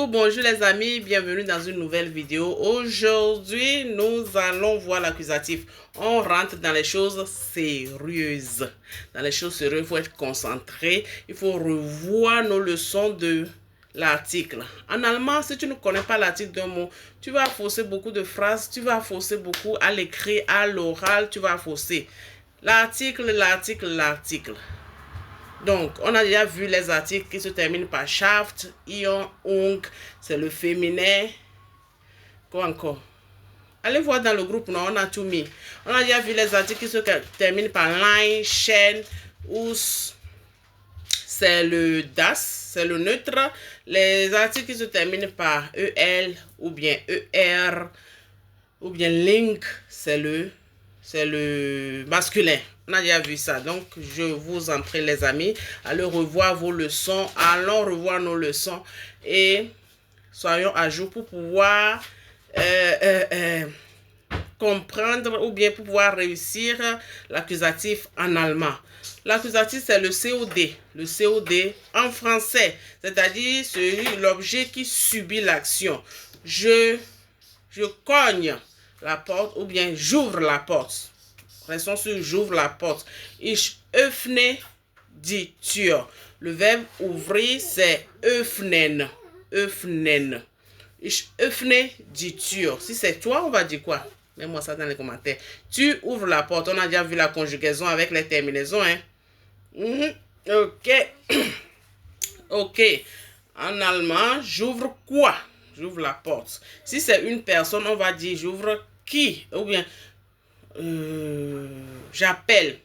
Bonjour les amis, bienvenue dans une nouvelle vidéo. Aujourd'hui, nous allons voir l'accusatif. On rentre dans les choses sérieuses. Dans les choses sérieuses, il faut être concentré. Il faut revoir nos leçons de l'article. En allemand, si tu ne connais pas l'article d'un mot, tu vas fausser beaucoup de phrases, tu vas fausser beaucoup à l'écrit, à l'oral, tu vas fausser. L'article. Donc, on a déjà vu les articles qui se terminent par shaft, ion, ung, c'est le féminin. Quoi encore? Allez voir dans le groupe, non, on a tout mis. On a déjà vu les articles qui se terminent par line, chaîne, us, c'est le das, c'est le neutre. Les articles qui se terminent par el ou bien er ou bien link, c'est le masculin. On a déjà vu ça. Donc, je vous en prie, les amis, allez revoir vos leçons. Allons revoir nos leçons et soyons à jour pour pouvoir comprendre ou bien pour pouvoir réussir l'accusatif en allemand. L'accusatif, c'est le COD. Le COD en français, c'est-à-dire l'objet qui subit l'action. Je cogne la porte ou bien j'ouvre la porte. Restons sur j'ouvre la porte. Ich öffne die Tür. Le verbe ouvrir, c'est öffnen. Öffnen. Ich öffne die Tür. Si c'est toi, on va dire quoi? Mets-moi ça dans les commentaires. Tu ouvres la porte. On a déjà vu la conjugaison avec les terminaisons. Hein? Ok. Ok. En allemand, j'ouvre quoi? J'ouvre la porte. Si c'est une personne, on va dire j'ouvre qui? Ou bien j'appelle.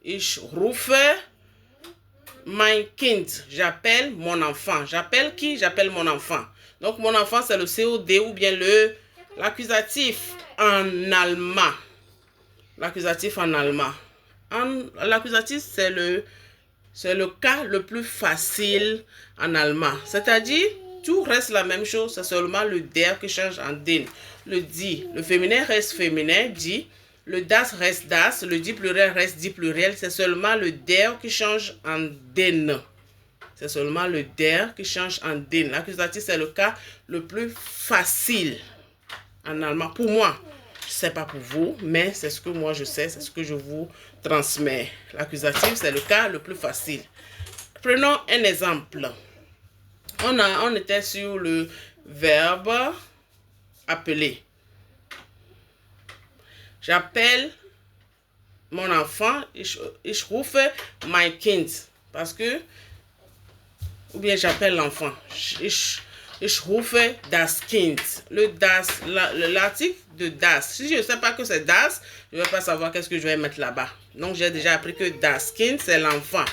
Ich rufe mein Kind. J'appelle mon enfant. J'appelle qui? J'appelle mon enfant. Donc mon enfant, c'est le COD ou bien l'accusatif en allemand. L'accusatif en allemand. L'accusatif, c'est le cas le plus facile en allemand. C'est-à-dire, tout reste la même chose, c'est seulement le der qui change en den. Le dit, le féminin reste féminin, dit. Le das reste das, le dit pluriel reste dit pluriel. C'est seulement le der qui change en den. C'est seulement le der qui change en den. L'accusatif, c'est le cas le plus facile en allemand. Pour moi, je ne sais pas pour vous, mais c'est ce que moi je sais, c'est ce que je vous transmets. L'accusatif, c'est le cas le plus facile. Prenons un exemple. On était sur le verbe appeler. J'appelle mon enfant, ich rufe mein Kind. Parce que, ou bien j'appelle l'enfant. Ich rufe das Kind. Le das, l'article de das. Si je ne sais pas que c'est das, je ne vais pas savoir qu'est-ce que je vais mettre là-bas. Donc, j'ai déjà appris que das Kind, c'est l'enfant.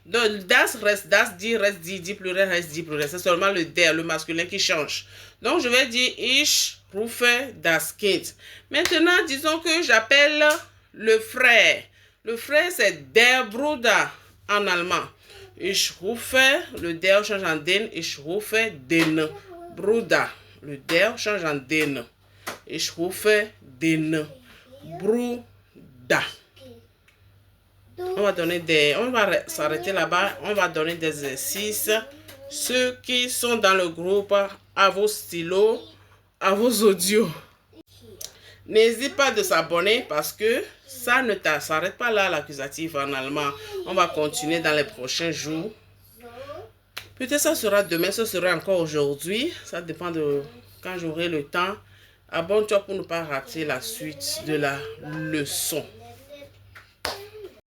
Donc, das reste das, dit reste dit pluriel reste dit pluriel. C'est seulement le der, le masculin qui change. Donc, je vais dire ich rufe das Kind. Maintenant, disons que j'appelle le frère. Le frère, c'est der Bruder en allemand. Ich rufe, le der change en den. Ich rufe den Bruder. Le der change en den. Ich rufe den Bruder. On va s'arrêter là-bas. On va donner des exercices. Ceux qui sont dans le groupe, à vos stylos, à vos audios. N'hésitez pas de s'abonner parce que ça ne s'arrête pas là, l'accusatif en allemand. On va continuer dans les prochains jours. Peut-être ça sera demain, ce sera encore aujourd'hui. Ça dépend de quand j'aurai le temps. Abonne-toi pour ne pas rater la suite de la leçon.